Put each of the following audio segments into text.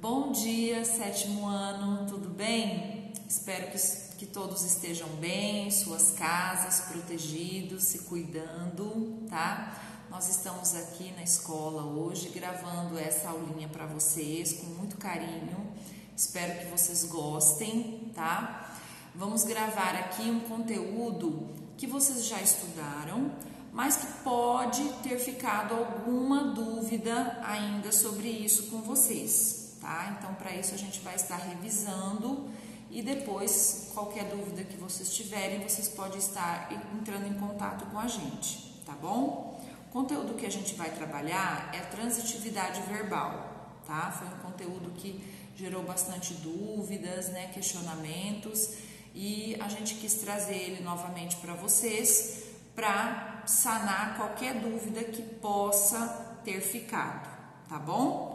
Bom dia, sétimo ano, tudo bem? Espero que todos estejam bem, em suas casas, protegidos, se cuidando, tá? Nós estamos aqui na escola hoje gravando essa aulinha para vocês com muito carinho. Espero que vocês gostem, tá? Vamos gravar aqui um conteúdo que vocês já estudaram, mas que pode ter ficado alguma dúvida ainda sobre isso com vocês, tá? Então, para isso a gente vai estar revisando e depois, qualquer dúvida que vocês tiverem, vocês podem estar entrando em contato com a gente, tá bom? O conteúdo que a gente vai trabalhar é transitividade verbal, tá? Foi um conteúdo que gerou bastante dúvidas, né, questionamentos, e a gente quis trazer ele novamente para vocês, para sanar qualquer dúvida que possa ter ficado, tá bom?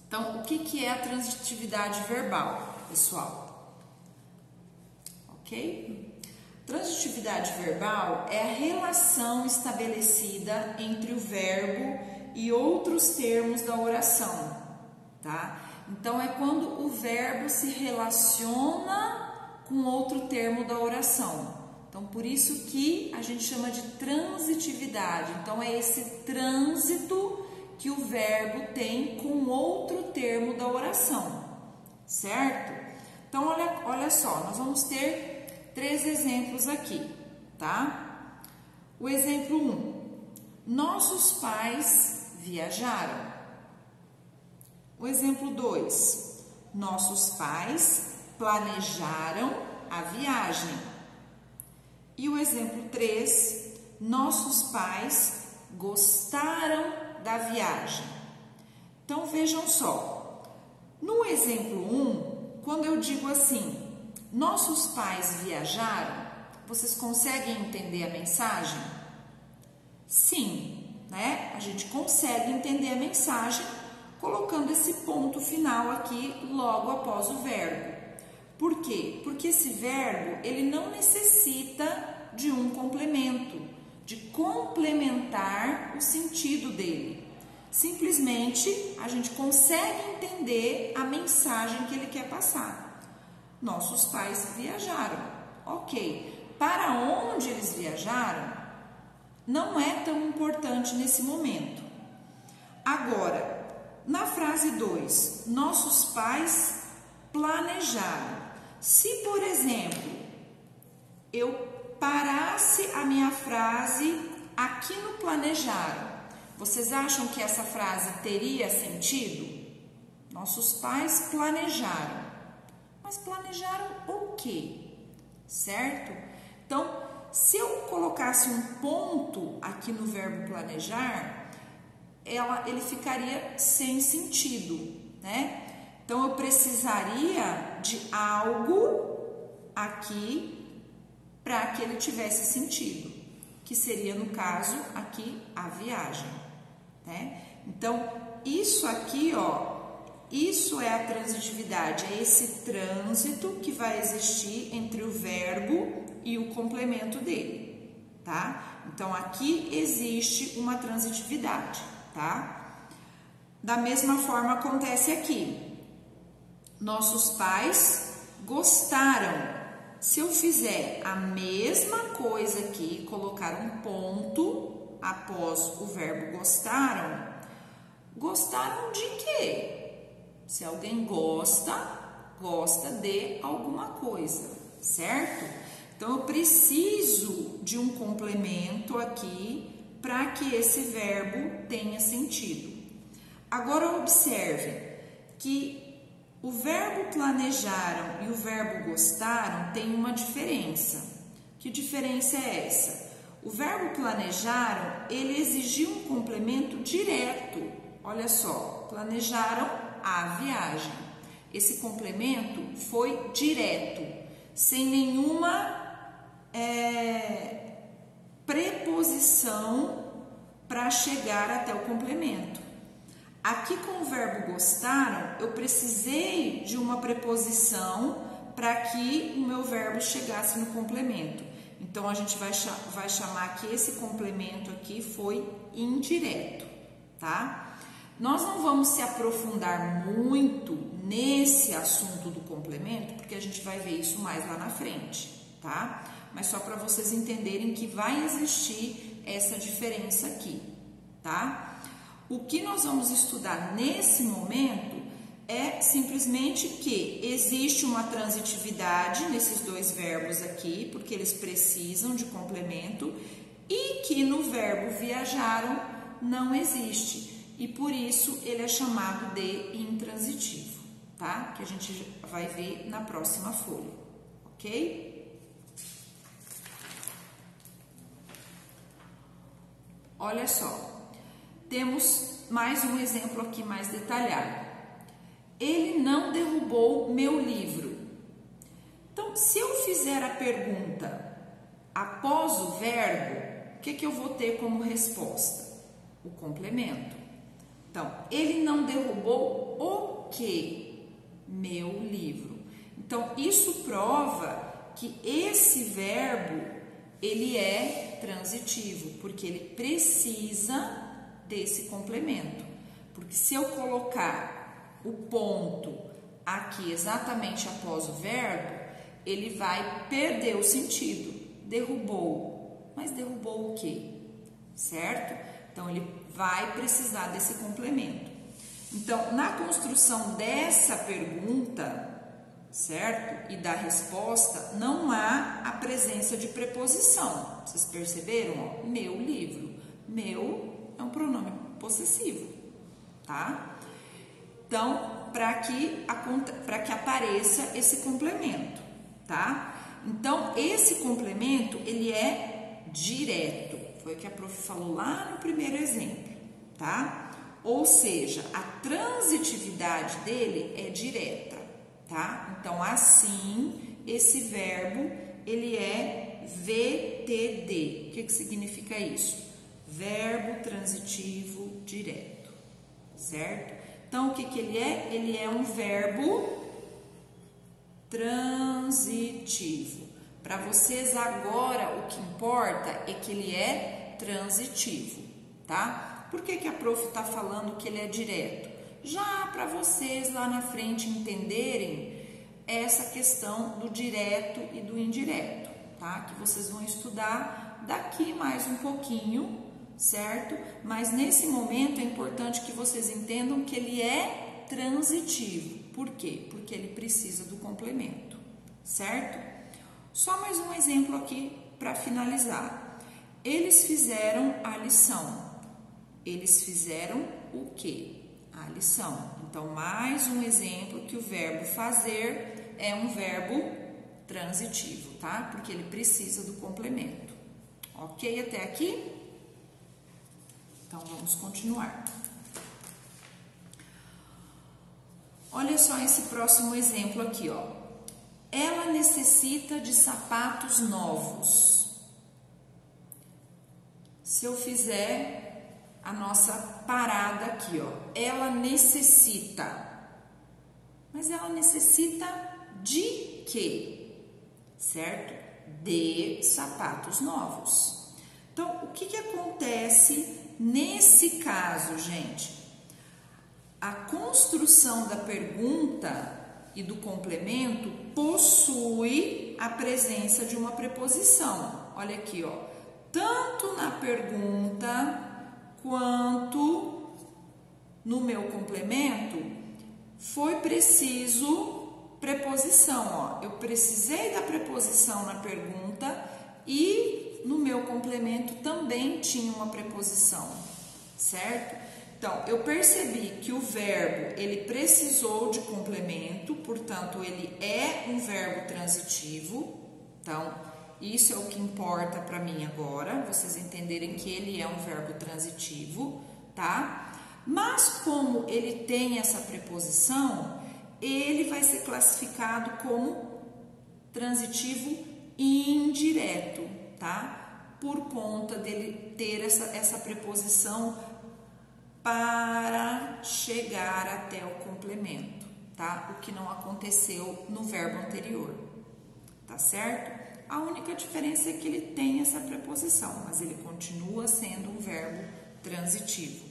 Então, o que é a transitividade verbal, pessoal? Ok? Transitividade verbal é a relação estabelecida entre o verbo e outros termos da oração, tá? Então, é quando o verbo se relaciona com outro termo da oração. Então, por isso que a gente chama de transitividade. Então, é esse trânsito que o verbo tem com outro termo da oração, certo? Então, olha só, nós vamos ter 3 exemplos aqui, tá? O exemplo 1, nossos pais viajaram. O exemplo 2, nossos pais planejaram a viagem. E o exemplo 3, nossos pais gostaram da viagem. Então, vejam só, no exemplo 1, quando eu digo assim, nossos pais viajaram, vocês conseguem entender a mensagem? Sim, né? A gente consegue entender a mensagem colocando esse ponto final aqui logo após o verbo. Por quê? Porque esse verbo, ele não necessita de um complemento, de complementar o sentido dele. Simplesmente, a gente consegue entender a mensagem que ele quer passar. Nossos pais viajaram. Ok. Para onde eles viajaram, não é tão importante nesse momento. Agora, na frase 2, nossos pais planejaram. Se, por exemplo, eu parasse a minha frase aqui no planejaram, vocês acham que essa frase teria sentido? Nossos pais planejaram. Mas planejaram o quê? Certo? Então, se eu colocasse um ponto aqui no verbo planejar, ele ficaria sem sentido, né? Então, eu precisaria de algo aqui para que ele tivesse sentido, que seria, no caso, aqui, a viagem, né? Então, isso aqui, ó, isso é a transitividade, é esse trânsito que vai existir entre o verbo e o complemento dele, tá? Então, aqui existe uma transitividade, tá? Da mesma forma acontece aqui. Nossos pais gostaram. Se eu fizer a mesma coisa aqui, colocar um ponto após o verbo gostaram, gostaram de quê? Se alguém gosta de alguma coisa, certo? Então, eu preciso de um complemento aqui para que esse verbo tenha sentido. Agora, observe que o verbo planejaram e o verbo gostaram têm uma diferença. Que diferença é essa? O verbo planejaram, ele exigiu um complemento direto. Olha só, planejaram a viagem. Esse complemento foi direto, sem nenhuma preposição para chegar até o complemento. Aqui com o verbo gostaram, eu precisei de uma preposição para que o meu verbo chegasse no complemento. Então, a gente vai chamar que esse complemento aqui foi indireto, tá? Nós não vamos se aprofundar muito nesse assunto do complemento, porque a gente vai ver isso mais lá na frente, tá? Mas só para vocês entenderem que vai existir essa diferença aqui, tá? O que nós vamos estudar nesse momento é simplesmente que existe uma transitividade nesses dois verbos aqui, porque eles precisam de complemento, e que no verbo viajaram não existe, e por isso ele é chamado de intransitivo, tá? Que a gente vai ver na próxima folha, ok? Olha só, temos mais um exemplo aqui mais detalhado. Ele não derrubou meu livro. Então, se eu fizer a pergunta após o verbo, o que eu vou ter como resposta? O complemento. Então, ele não derrubou o quê? Meu livro. Então, isso prova que esse verbo, ele é transitivo, porque ele precisa desse complemento. Porque se eu colocar o ponto aqui exatamente após o verbo, ele vai perder o sentido. Derrubou. Mas derrubou o quê? Certo? Então, ele vai precisar desse complemento. Então, na construção dessa pergunta, certo? E da resposta, não há a presença de preposição. Vocês perceberam? Ó, meu livro. Meu é um pronome possessivo, tá? Então, para que apareça esse complemento, tá? Então, esse complemento, ele é direto. Foi o que a prof falou lá no primeiro exemplo, tá? Ou seja, a transitividade dele é direta, tá? Então, assim, esse verbo, ele é VTD. O que significa isso? Verbo transitivo direto, certo? Então, o que ele é? Ele é um verbo transitivo. Para vocês agora, o que importa é que ele é transitivo, tá? Por que a prof está falando que ele é direto? Já para vocês lá na frente entenderem essa questão do direto e do indireto, tá? Que vocês vão estudar daqui mais um pouquinho, certo? Mas nesse momento é importante que vocês entendam que ele é transitivo. Por quê? Porque ele precisa do complemento, certo? Só mais um exemplo aqui para finalizar. Eles fizeram a lição. Eles fizeram o quê? A lição. Então, mais um exemplo que o verbo fazer é um verbo transitivo, tá? Porque ele precisa do complemento. Ok até aqui? Então, vamos continuar. Olha só esse próximo exemplo aqui, ó. Ela necessita de sapatos novos. Se eu fizer a nossa parada aqui, ó. Ela necessita. Mas ela necessita de quê? Certo? De sapatos novos. Então, o que acontece nesse caso, gente? A construção da pergunta e do complemento possui a presença de uma preposição. Olha aqui, ó. Tanto na pergunta quanto no meu complemento foi preciso preposição, ó. Eu precisei da preposição na pergunta e no meu complemento também tinha uma preposição, certo? Então, eu percebi que o verbo, ele precisou de complemento, portanto, ele é um verbo transitivo. Então, isso é o que importa para mim agora, vocês entenderem que ele é um verbo transitivo, tá? Mas, como ele tem essa preposição, ele vai ser classificado como transitivo indireto, tá? Por conta dele ter essa preposição para chegar até o complemento, tá? O que não aconteceu no verbo anterior, tá certo? A única diferença é que ele tem essa preposição, mas ele continua sendo um verbo transitivo.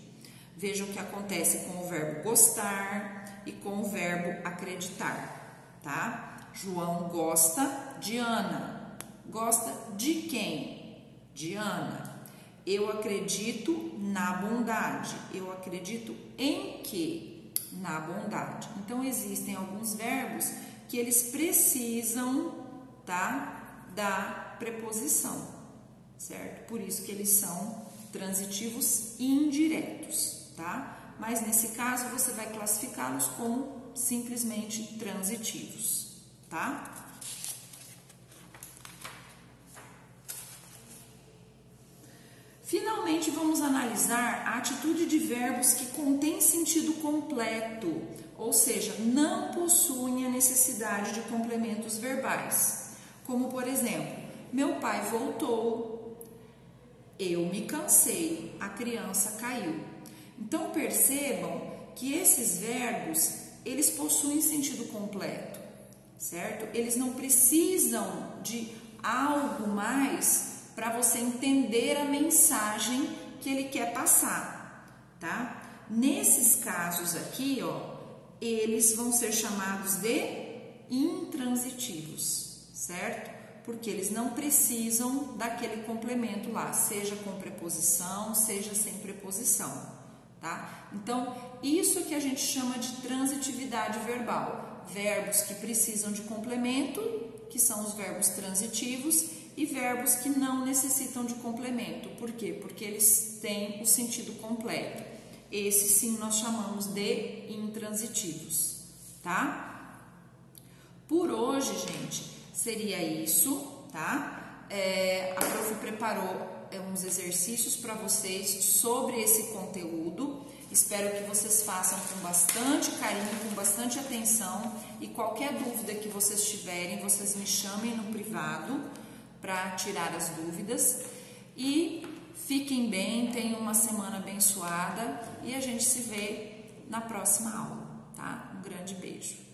Vejam o que acontece com o verbo gostar e com o verbo acreditar, tá? João gosta de Ana. Gosta de quem? De Ana. Eu acredito na bondade. Eu acredito em quê? Na bondade. Então, existem alguns verbos que eles precisam, tá, da preposição, certo? Por isso que eles são transitivos indiretos, tá? Mas nesse caso você vai classificá-los como simplesmente transitivos, tá? Finalmente, vamos analisar a atitude de verbos que contêm sentido completo, ou seja, não possuem a necessidade de complementos verbais. Como, por exemplo, meu pai voltou, eu me cansei, a criança caiu. Então, percebam que esses verbos, eles possuem sentido completo, certo? Eles não precisam de algo mais para você entender a mensagem que ele quer passar, tá? Nesses casos aqui, ó, eles vão ser chamados de intransitivos, certo? Porque eles não precisam daquele complemento lá, seja com preposição, seja sem preposição, tá? Então, isso que a gente chama de transitividade verbal. Verbos que precisam de complemento, que são os verbos transitivos, e verbos que não necessitam de complemento. Por quê? Porque eles têm o sentido completo. Esses sim nós chamamos de intransitivos, tá? Por hoje, gente, seria isso, tá? A prof preparou uns exercícios para vocês sobre esse conteúdo. Espero que vocês façam com bastante carinho, com bastante atenção, e qualquer dúvida que vocês tiverem, vocês me chamem no privado para tirar as dúvidas. E fiquem bem, tenham uma semana abençoada e a gente se vê na próxima aula, tá? Um grande beijo.